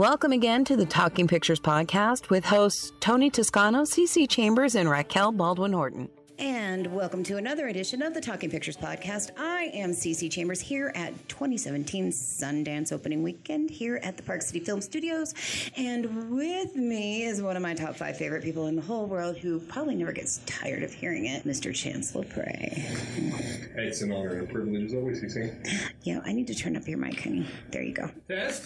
Welcome again to the Talking Pictures podcast with hosts Tony Toscano, Cici Chambers, and Raquel Baldwin-Horton. And welcome to another edition of the Talking Pictures podcast. I am Cici Chambers here at 2017 Sundance opening weekend here at the Park City Film Studios. And with me is one of my top 5 favorite people in the whole world who probably never gets tired of hearing it, Mr. Chancellor Prey. Hey, it's an honor and a privilege as always, Cici. Yeah, I need to turn up your mic, honey. There you go. Test?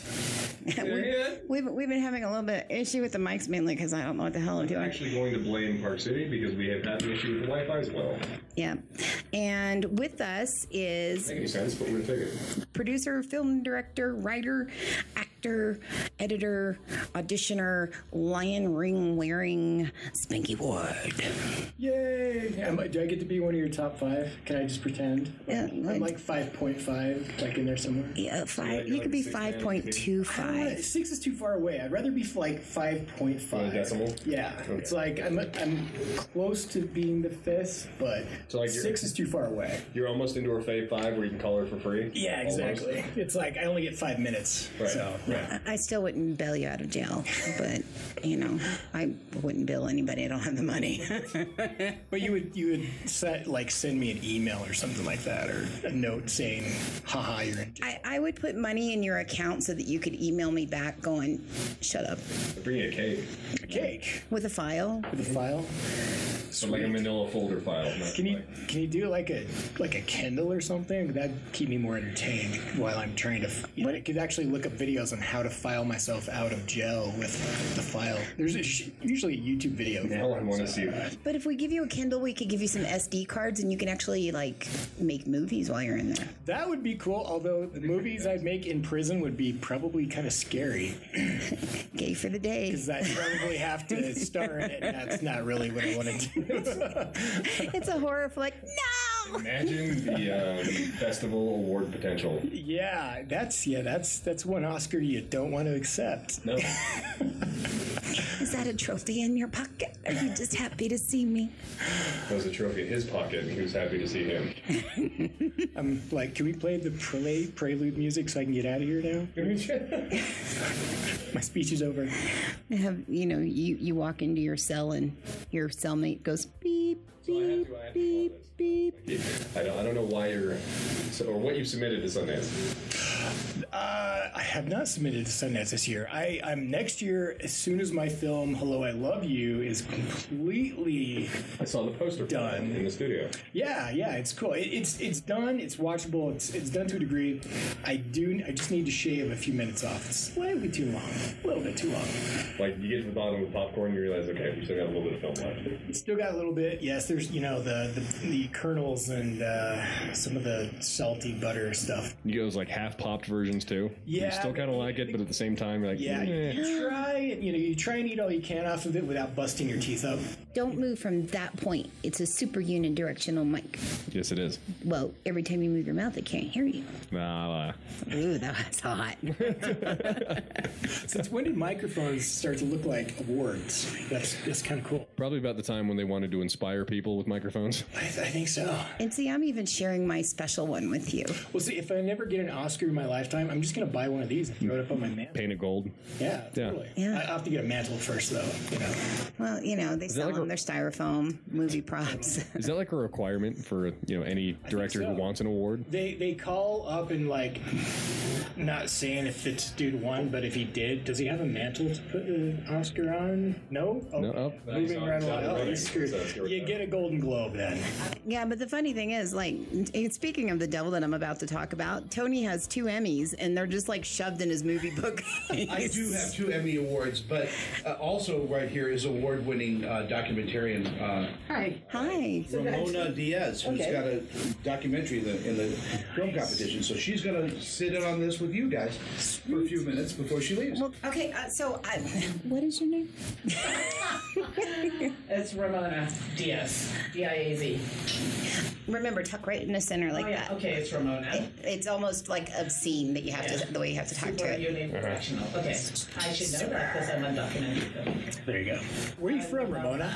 We've been having a little bit of issue with the mics mainly because I don't know what the hell I'm doing. I'm actually going to blame Park City because we have had an issue with the Wi-Fi as well. Yeah. And with us is... Doesn't make any sense, but we're going to take it. Producer, film director, writer, actor, editor, auditioner, lion ring wearing Spanky Ward. Yay! Do I get to be one of your top 5? Can I just pretend? Yeah. I'm like 5.5, like in there somewhere. Yeah, 5. You could be 5.25. 6 is too far away. I'd rather be like 5.5. Decimal? Yeah. Okay. It's like I'm close to being the 5th, but so like 6 is too far away. You're almost into her Fave 5 where you can call her for free? Yeah, exactly. Almost. It's like I only get 5 minutes. Right. So, yeah. I still wouldn't bail you out of jail, but, you know, I wouldn't bill anybody. I don't have the money. But you would send me an email or something like that, or a note saying, haha, you're in jail. I would put money in your account so that you could email me back going, shut up. Bring you a cake. A cake? With a file? With a file? So like a manila folder file. Can you do like a Kindle or something? That'd keep me more entertained while I'm trying to. I could actually look up videos on how to file myself out of jail with the file. There's usually a YouTube video. Now I want to see that. But if we give you a Kindle, we could give you some SD cards, and you can actually like make movies while you're in there. That would be cool. Although the movies I'd make in prison would be probably kind of scary. Gay for the day. Because I'd probably have to star in it. And that's not really what I want to do. It's a horror flick. No. Imagine the festival award potential. Yeah, that's one Oscar you don't want to accept. No. Is that a trophy in your pocket? Are you just happy to see me? That was a trophy in his pocket, and he was happy to see him. I'm like, can we play the prelude music so I can get out of here now? My speech is over. You walk into your cell and your cellmate goes beep, beep, beep, beep. I don't know why or what you've submitted to Sundance. I have not submitted to Sundance this year. I'm next year, as soon as my film Hello, I Love You is completely I saw the poster done in the studio. Yeah, it's cool. It's done. It's watchable. It's done to a degree. I just need to shave a few minutes off. It's slightly too long. A little bit too long. Like you get to the bottom of the popcorn, you realize, okay, we still got a little bit of film left. Still got a little bit. Yes, there's the kernels and some of the salty butter stuff. You get those like half popped versions too. Yeah, you still kind of like it, but at the same time, you're like, yeah. You try and eat all you can off of it without busting your teeth up. Don't move from that point. It's a super unidirectional mic. Yes, it is. Well, every time you move your mouth, it can't hear you. Nah. Ooh, that was hot. Since when did microphones start to look like awards? That's kind of cool. Probably about the time when they wanted to inspire people with microphones. I think so. And see, I'm even sharing my special one with you. Well, see, if I never get an Oscar in my lifetime, I'm just going to buy one of these and throw it up on my mantle. Paint it gold. Yeah, totally. Yeah. I have to get a mantle first, though. Well, they sell them. They're styrofoam, movie props. Is that like a requirement for any director who wants an award? They call up and not saying if it's dude won, but if he did, does he have a mantle to put an Oscar on? No? Okay. No. Moving right along. He's screwed. You get a Golden Globe then. Yeah, but the funny thing is, speaking of the devil that I'm about to talk about, Tony has 2 Emmys, and they're just shoved in his movie book. I do have 2 Emmy awards, but also right here is award-winning documentarian. Hi. Ramona Diaz, who's got a documentary in the film competition. So she's going to sit in on this with you guys for a few minutes before she leaves. Well, okay, what is your name? It's Ramona Diaz. D-I-A-Z. remember, tuck right in the center like that. Okay, it's Ramona. It's almost like obscene that you have to, the way you have to talk to it. Unidirectional. Okay, I should know that because I'm a documentary film. There you go. Where are you from, Ramona?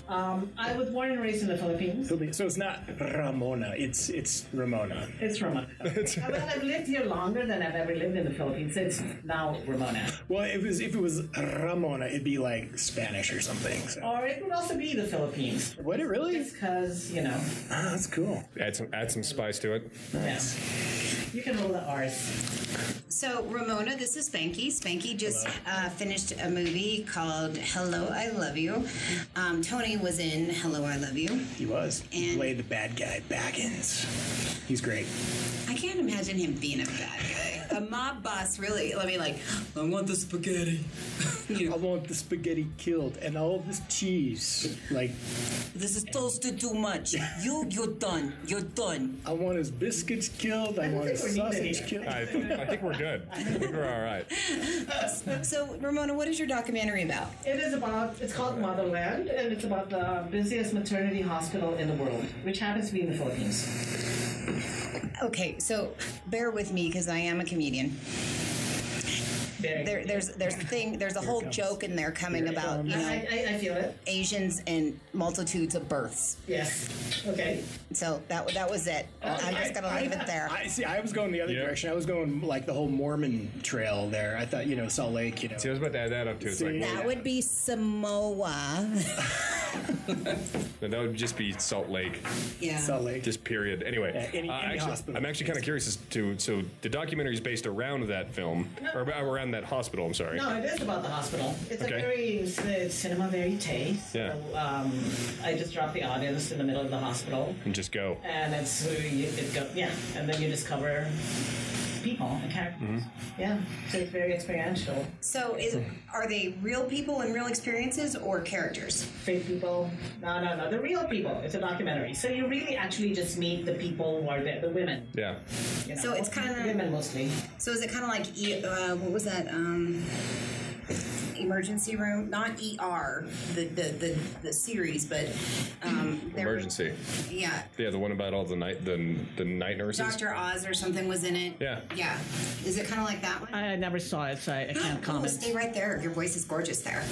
I was born and raised in the Philippines. So it's not Ramona, it's Ramona. It's Ramona. Well, I've lived here longer than I've ever lived in the Philippines. So it's now Ramona. Well, if it was Ramona, it'd be like Spanish or something. So. Or it would also be the Philippines. Would it really? Just because, you know. Oh, that's cool. Add some spice to it. Nice. Yeah. You can roll the R's. So, Ramona, this is Spanky. Spanky just finished a movie called Hello, I Love You. Tony was in Hello, I Love You. He was. He played the bad guy, Baggins. He's great. I can't imagine him being a bad guy. A mob boss, really. I mean, like, I want the spaghetti. I want the spaghetti killed and all this cheese. Like, this is toasted too much. You're done. You're done. I want his biscuits killed. I want his sausage killed. I think we're good. I think we're all right. So, Ramona, what is your documentary about? It's called Motherland, and it's about the busiest maternity hospital in the world, which happens to be in the Philippines. Okay, so bear with me because I am a comedian. There's a whole joke in there coming about, you know, I feel it. Asians and multitudes of births. Yes. Okay. So that was it. I'm just gonna leave it there. I was going the other direction. I was going like the whole Mormon trail there. I thought, you know, Salt Lake, you know. See, I was about to add that up too. It's like, that would be Samoa. That would just be Salt Lake. Yeah. Salt Lake. Just period. Anyway, any hospital. I'm actually kind of curious as to, so the documentary is based around that film, or around that hospital, I'm sorry. No, it is about the hospital. It's Okay. a very cinema verite. Yeah. So, I just drop the audience in the middle of the hospital. And just go. And and then you discover people and characters. Yeah, so it's very experiential. So are they real people and real experiences or characters? Fake people? No, they're real people. It's a documentary. So you really actually just meet the people who are there, the women. Yeah. You know, So it's kind of women mostly. So is it kind of like what was that? Emergency room, not ER, the series, but Emergency. Yeah. Yeah, the one about all the night nurses. Dr. Oz or something was in it. Yeah. Yeah. Is it kind of like that one? I never saw it, so I can't comment. Stay right there. Your voice is gorgeous there.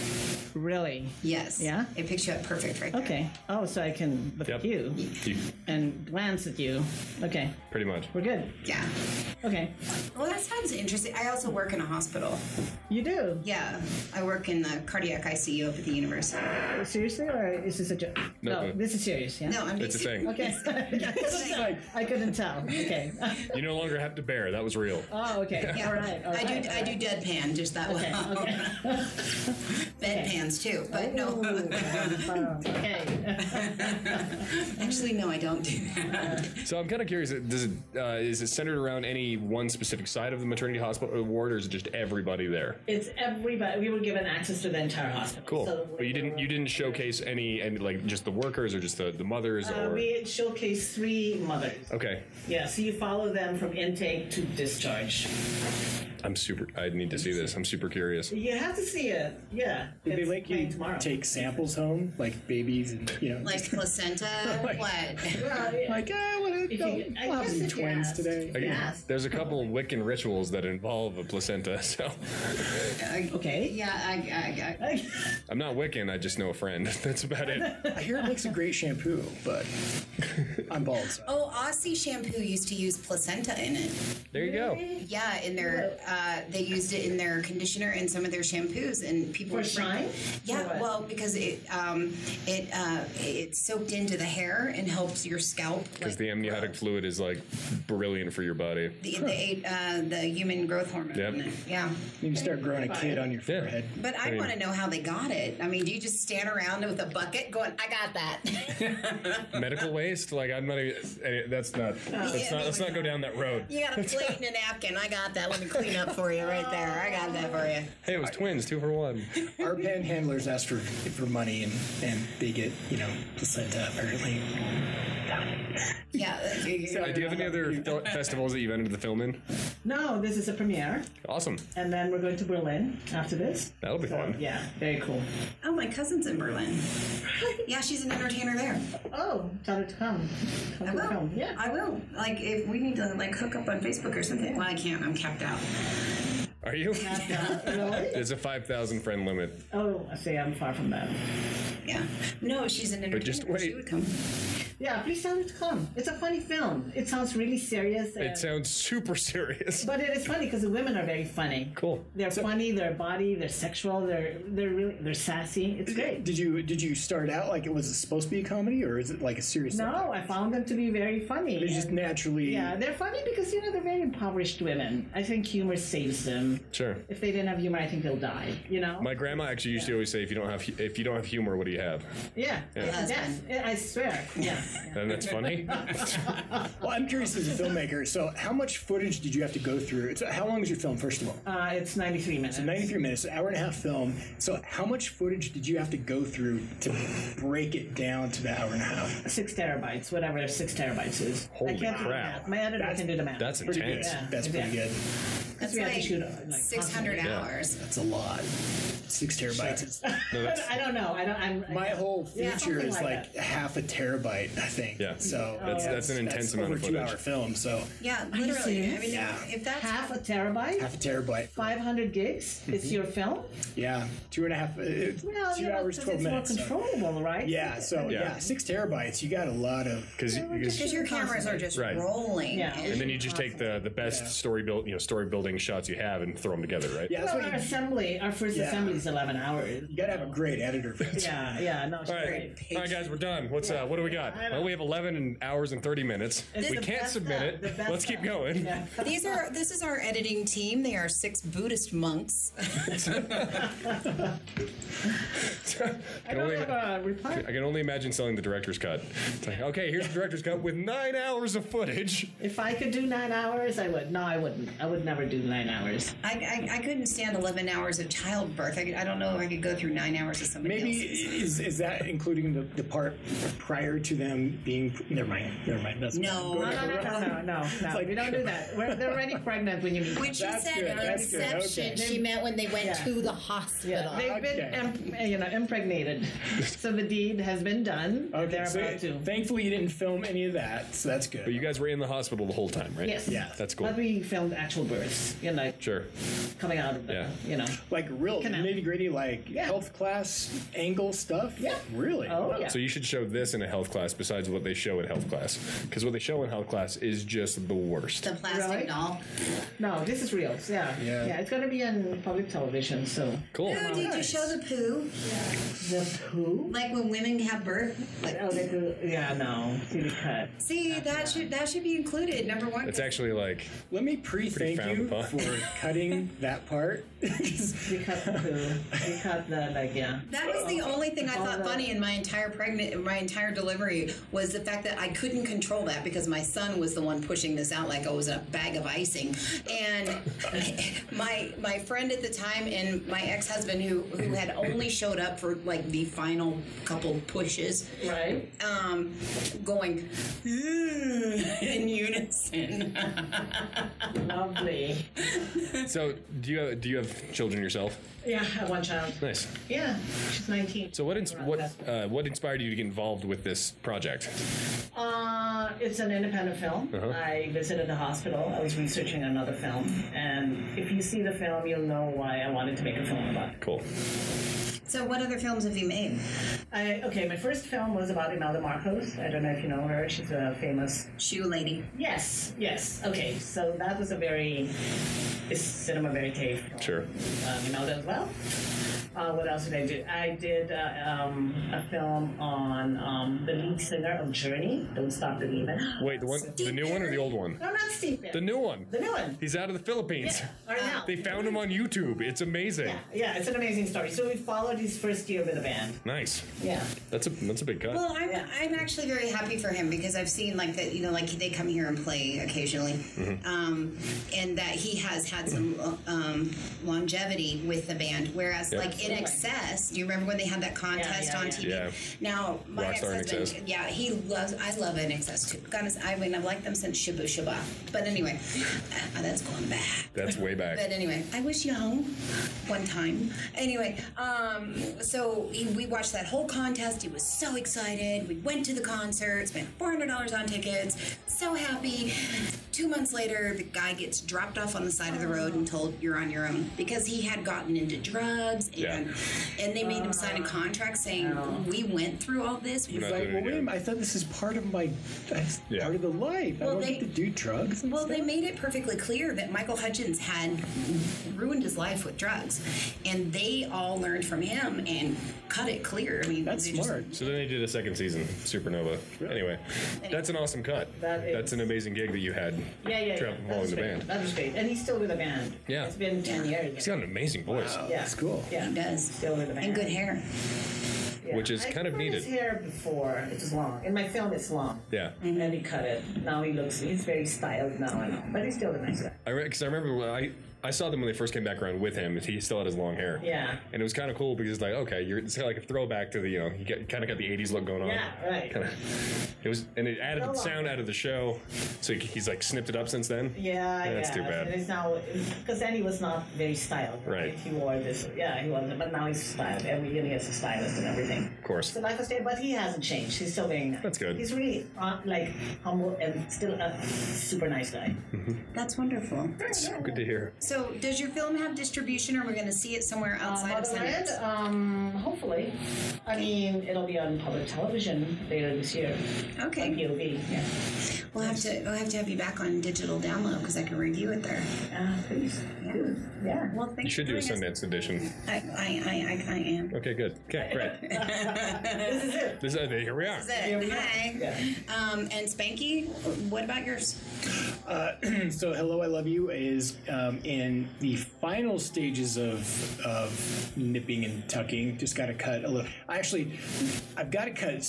Really? Yes. Yeah? It picks you up perfect right there. Okay. Oh, so I can look at you and glance at you. Okay. Pretty much. We're good. Yeah. Okay. Well, that sounds interesting. I also work in a hospital. You do? Yeah. I work in the cardiac ICU up at the university. Seriously, or is this a joke? No. This is serious, yeah? No, I'm being It's a thing. Okay. I couldn't tell. Okay. You no longer have to bear. That was real. Oh, okay. Yeah. All right. I do deadpan just that way. Okay. Bedpans too, but no. Okay. Actually, no, I don't do that. So I'm kind of curious. Is it centered around any one specific side of the maternity hospital ward, or is it just everybody there? It's everybody. We were given access to the entire hospital. Cool. So But you didn't showcase any like just the workers or just the mothers or. We showcased 3 mothers. Okay. Yeah. So you follow them from intake to discharge. I need to see this. I'm super curious. You have to see it. Yeah. Did they let you tomorrow. take samples home, like babies and, you know? Like placenta? Like- What? Well, yeah. Like, we'll have some twins today. Yes. There's a couple Wiccan rituals that involve a placenta, so Okay. Yeah, I I'm not Wiccan. I just know a friend. That's about it. I hear it makes a great shampoo, but I'm bald. So. Oh, Aussie shampoo used to use placenta in it. There you go. Yeah, in their they used it in their conditioner and some of their shampoos, and people For shine? Yeah, well, because it soaked into the hair and helps your scalp. Because the amniotic fluid is like brilliant for your body. The human growth hormone. Yep. In it. Yeah. You can start growing a kid on your forehead. But I want to know how they got it. I mean, do you just stand around with a bucket going, "I got that"? Medical waste? Like I'm not even. Let's not go down that road. You got a plate and a napkin. I got that. Let me clean up for you right there. I got that for you. Hey, it was twins, 2 for 1. Our panhandlers ask for money, and they get, placenta apparently. Yeah. Do you have any other festivals that you've entered the film in? No, this is a premiere. Awesome. And then we're going to Berlin after this. That'll be fun. Yeah, very cool. Oh, my cousin's in Berlin. Yeah, she's an entertainer there. Oh, tell her to come. Come I to the will. film. Yeah. I will. Like, if we need to, like, hook up on Facebook or something. Well, I can't. I'm capped out. Are you? Really? There's a 5,000 friend limit. Oh, I see. I'm far from that. Yeah. No, she's an entertainer. But just wait. She would come. Yeah, please tell her to come. It's a funny film. It sounds really serious. It sounds super serious. But it is funny because the women are very funny. Cool. They're funny. They're body. They're sexual. They're sassy. It's great. Did you start out like it was supposed to be a comedy, or is it like a serious? No, subject? I found them to be very funny. They just naturally. Yeah, they're funny because they're very impoverished women. I think humor saves them. Sure. If they didn't have humor, I think they'll die. My grandma actually used to always say, if you don't have humor, what do you have? Yeah. Yes. I swear. Yeah. And that's funny. Well, I'm curious as a filmmaker. So, how much footage did you have to go through? How long is your film, first of all? It's 93 minutes. 93 minutes, an hour and a half film. So, how much footage did you have to go through to break it down to the hour and a half? 6 terabytes, whatever 6 terabytes is. Holy I can't do the crap. math. My editor can do the math. That's Pretty good. intense. Yeah, That's pretty good. That's we have like to shoot 600 constantly. hours. That's a lot. 6 terabytes is. No, that's, I don't know. My whole Yeah, feature something is like like half a terabyte, I think. Yeah. So that's an intense that's amount over of a footage. 2-hour film. So Yeah, you literally. serious? I mean, Yeah. if that's half a terabyte, half a terabyte. 500 gigs is your film. Yeah, 2.5. Well, 2 hours, 12 minutes. It's more controllable, right? Yeah. So Yeah. 6 terabytes. You got a lot of. because because your cameras are just Right. rolling. Yeah. and then you just take the best story building shots you have and throw them together, right? Yeah, that's Well, what our first Yeah. assembly is 11 hours. you got to have a great editor for this. Yeah, no, it's All right, great. all right, guys, we're done. What do we got? I know. Well, we have 11 hours and 30 minutes. It's We the can't best submit stuff, the it. best Let's keep stuff. going. Yeah. This is our editing team. They are 6 Buddhist monks. I don't have a reply. I can only imagine selling the director's cut. It's like, okay, here's the director's cut with 9 hours of footage. If I could do 9 hours, I would. No, I wouldn't. I would never do 9 hours. I couldn't stand 11 hours of childbirth. I don't know if I could go through 9 hours of somebody Maybe else's. is that including the part prior to them being? Never mind. That's No. No. like- We don't do that. They're already pregnant when you meet. When she That's said good, that's good, conception, okay. she meant when they went Yeah. to the hospital. They've been impregnated. So the deed has been done. Okay, They're so about to. thankfully you didn't film any of that, so that's good. But you guys were in the hospital the whole time, right? Yes. Yeah. That's cool. But we filmed actual births, Sure. coming out of the, Yeah. Like real Canal. nitty gritty, like Yeah. health class angle stuff. Yeah. Really. Oh, Wow. yeah. So you should show this in a health class besides what they show in health class. Because what they show in health class is just the worst. The plastic Really? doll. No, this is real. Yeah. Yeah. It's going to be on public television, so. Cool. Oh, did you show the poo? The poo? Like when women have birth? Like, Oh, they do. Yeah, no. See the cut. see, that should be included. Number one. It's actually like, Let me pre-thank frowned you upon. for cutting that part. We cut the poo. We cut the, yeah. That was the only thing I thought funny in my entire delivery was the fact that I couldn't control that because my son was the one pushing this out like I was a bag of icing, and my friend at the time and my ex-husband who had only showed up for like the final couple pushes, Right? going in unison. Lovely. so do you have children yourself? Yeah, I have one child. Nice. Yeah, she's 19. So what inspired you to get involved with this project? It's an independent film. Uh-huh. I visited the hospital. I was researching another film. And if you see the film, you'll know why I wanted to make a film about it. Cool. So what other films have you made? My first film was about Imelda Marcos. I don't know if you know her. She's a famous... Shoe Lady. Yes. Okay, so that was it's cinema verite film. Sure. Imelda as well. What else did I do? I did a film on the lead singer of Journey, Don't Stop Believing. Wait, the new one or the old one? No, not Steve. The new one. The new one. He's out of the Philippines. Or now. They found him on YouTube. It's amazing. Yeah, it's an amazing story. So we followed his first year with the band. Nice. Yeah. That's a big cut. Well, I'm actually very happy for him because I've seen like that, like they come here and play occasionally, and that he has had some longevity with the band. Whereas like In Excess. Do you remember when they had that contest on TV? Yeah. Now, my Rockstar ex-husband, he loves, I love In Excess too. Goodness, I mean, I've liked them since Shibu Shaba. But anyway, that's going back. That's way back. But anyway, I was young one time. Anyway, so we watched that whole contest. He was so excited. We went to the concert, spent $400 on tickets, so happy. 2 months later, the guy gets dropped off on the side of the road and told, you're on your own, because he had gotten into drugs, and they made him sign a contract saying, we went through all this. He's like, well, wait a minute, I thought this is part of my part of the life. I don't get to do drugs. Well, they made it perfectly clear that Michael Hutchins had ruined his life with drugs, and they all learned from him and cut it clear. I mean, that's smart. So then they did a second season, Supernova. Anyway, that's an awesome cut. That's an amazing gig that you had. Following the band. That was great. And he's still with the band. Yeah. It's been 10 years. He's got an amazing voice. Wow, that's cool. Yeah. He does. Still with the band. And good hair. Yeah. Which is kind of needed. His hair before, it was long. In my film, it's long. Yeah. And then he cut it. Now he's very styled now, I know. But he's still a nice guy. Because I remember when I saw them when they first came back around with him. He still had his long hair. Yeah. And it was kind of cool because it's like, okay, it's like a throwback to the, you kind of got the 80s look going on. Yeah, right. And it added the sound out of the show. So he's like snipped it up since then. Yeah, That's too bad. And it's now, because then he was not very styled. Right. He wore this, he wasn't, but now he's styled. Every year he has a stylist and everything. Of course. So life was there, but he hasn't changed. He's still very nice. That's good. He's really humble and still a super nice guy. Mm-hmm. That's wonderful. That's so good to hear. So does your film have distribution, or are we going to see it somewhere outside of Sundance? Hopefully. I mean, it'll be on public television later this year. Okay. On POV, yeah. We'll have to have you back on digital download because I can review it there. Please. Yeah. Well, thanks. You should do a Sundance edition. I am. Okay, good. Okay, great. This is it. Here we are. This is it. Hi. Yeah. And Spanky, what about yours? So Hello, I Love You is in the final stages of nipping and tucking. Just got to cut a little. I've got to cut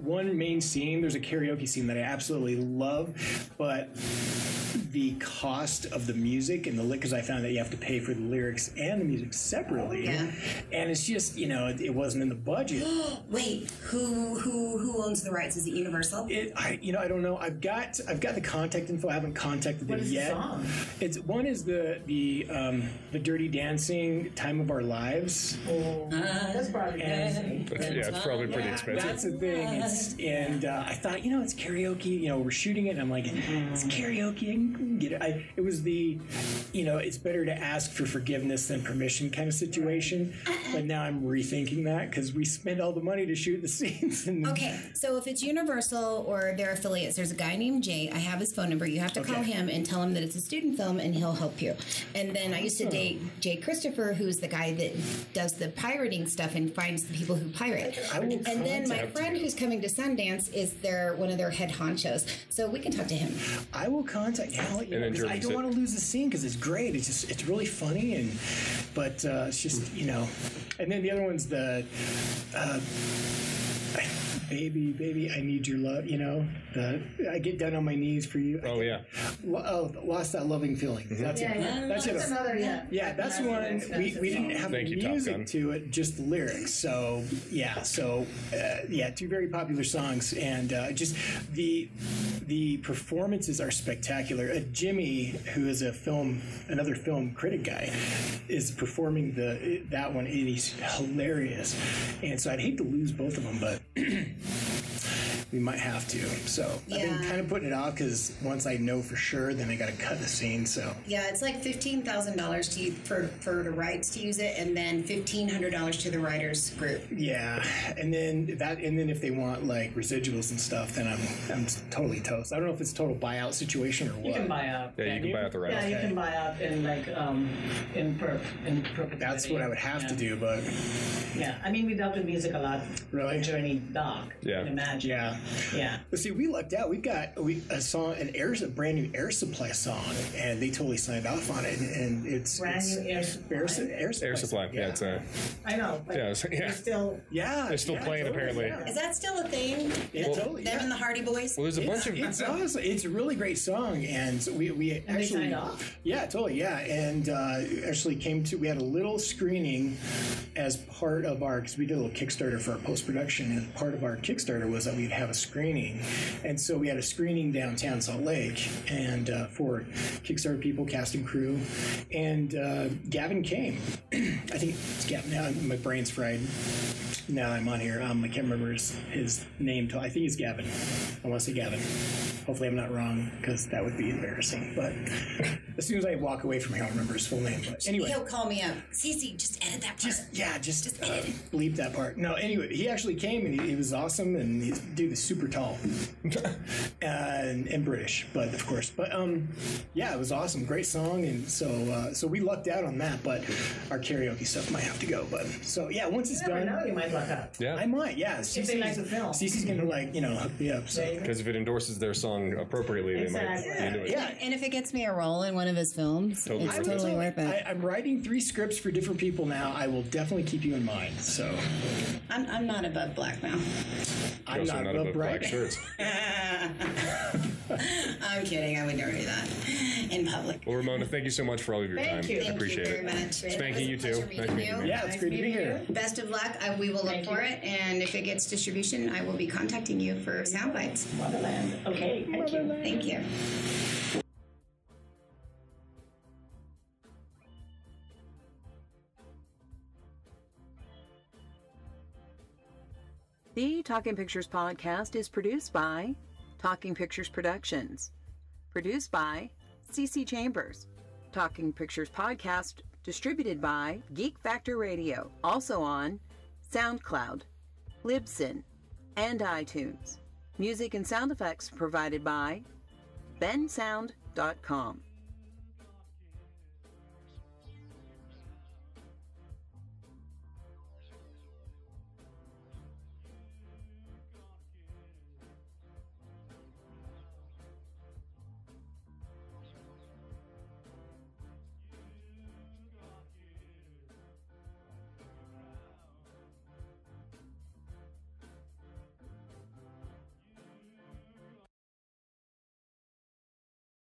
one main scene. There's a karaoke scene that I absolutely love, but the cost of the music and the because I found that you have to pay for the lyrics and the music separately, and it's just it wasn't in the budget. Wait, who owns the rights? Is it Universal? I don't know. I've got the contact info. I haven't contacted them yet. What is the song? One is the Dirty Dancing Time of Our Lives. That's probably it's probably pretty expensive. That's the thing. And I thought, it's karaoke. We're shooting it. And I'm like, it's karaoke. I can get it. It was the, it's better to ask for forgiveness than permission kind of situation. But now I'm rethinking that because we spent all the money to shoot the scenes. Okay, so if it's Universal or their affiliates, there's a guy named Jay. I have his phone number. You have to call him and tell him that it's a student film, and he'll help you. And then I used to date Jay Christopher, who's the guy that does the pirating stuff and finds the people who pirate. And then my friend who's coming to Sundance is one of their head honchos. So we can talk to him. I will contact. I don't want to lose the scene because it's great. It's really funny, but it's just And then the other one's the. Baby, I need your love. I get down on my knees for you. Lost that loving feeling. That's it. That's another. Yeah, that's one. We didn't have music to it, just the lyrics. So two very popular songs, and just the performances are spectacular. Jimmy, who is another film critic guy, is performing that one, and he's hilarious. And so I'd hate to lose both of them, but. We might have to. So I've been kind of putting it off because once I know for sure, then I got to cut the scene. So it's like $15,000 for the rights to use it, and then $1,500 to the writers group. Yeah, and then if they want like residuals and stuff, then I'm totally toast. I don't know if it's a total buyout situation or what. You can buy out. Yeah, you can buy out the rights. Yeah, you can buy out in perpetuity. That's what I would have to do, but I mean we dealt with music a lot. Really? Journey doc. Yeah. You can imagine. Yeah. Yeah. But see, we lucked out. We've got a brand new Air Supply song, and they totally signed off on it. And it's Brand new Air Supply. Air Supply. Yeah, it's a. I know. But Yeah, they're still. yeah, They're still playing, totally, apparently. yeah. Is that still a thing? Yeah, totally. Them and the Hardy Boys? Well, there's a bunch of. It's awesome. It's a really great song, and so we And actually they signed off? Yeah, totally. Yeah, and actually we had a little screening as part of because we did a little Kickstarter for our post production, and part of our Kickstarter was that we'd have a screening, and so we had a screening downtown Salt Lake, and for Kickstarter people, cast and crew, and Gavin came. I think it's Gavin. Now my brain's fried. Now I'm on here. I can't remember his name. I think it's Gavin. I want to say Gavin. Hopefully I'm not wrong, because that would be embarrassing. But as soon as I walk away from here, I'll remember his full name. But anyway. He'll call me up. Cici, just edit that part. Just bleep that part. No, anyway, he actually came, and he was awesome, and the dude is super tall and British, but of course. But yeah, it was awesome. Great song, and so we lucked out on that, but our karaoke stuff might have to go. But so yeah, once it's Never done, know, you might luck out. Yeah. I might. Yeah, If they like the film. Cece's gonna hook me up. So. Because if it endorses their song appropriately, Exactly. they might do it. Yeah. And if it gets me a role in one of his films, Totally it's worth it. totally worth it. I'm writing 3 scripts for different people now. I will definitely keep you in mind. So I'm not above blackmail. I'm Also not not above about black bragging. shirts. I'm kidding. I would never do that in public. Well, Ramona, thank you so much for all of your Thank time. you. I Thank appreciate you it. very much. Spanky, you It was a too. pleasure Nice meeting meeting you. Yeah, it's great to be here. Best of luck. We will look Thank for you. it, and if it gets distribution, I will be contacting you for sound bites. Motherland. Okay, thank you. Thank you. The Talking Pictures podcast is produced by Talking Pictures Productions. Produced by Cici Chambers. Talking Pictures podcast distributed by Geek Factor Radio. Also on SoundCloud, Libsyn, and iTunes. Music and sound effects provided by bensound.com.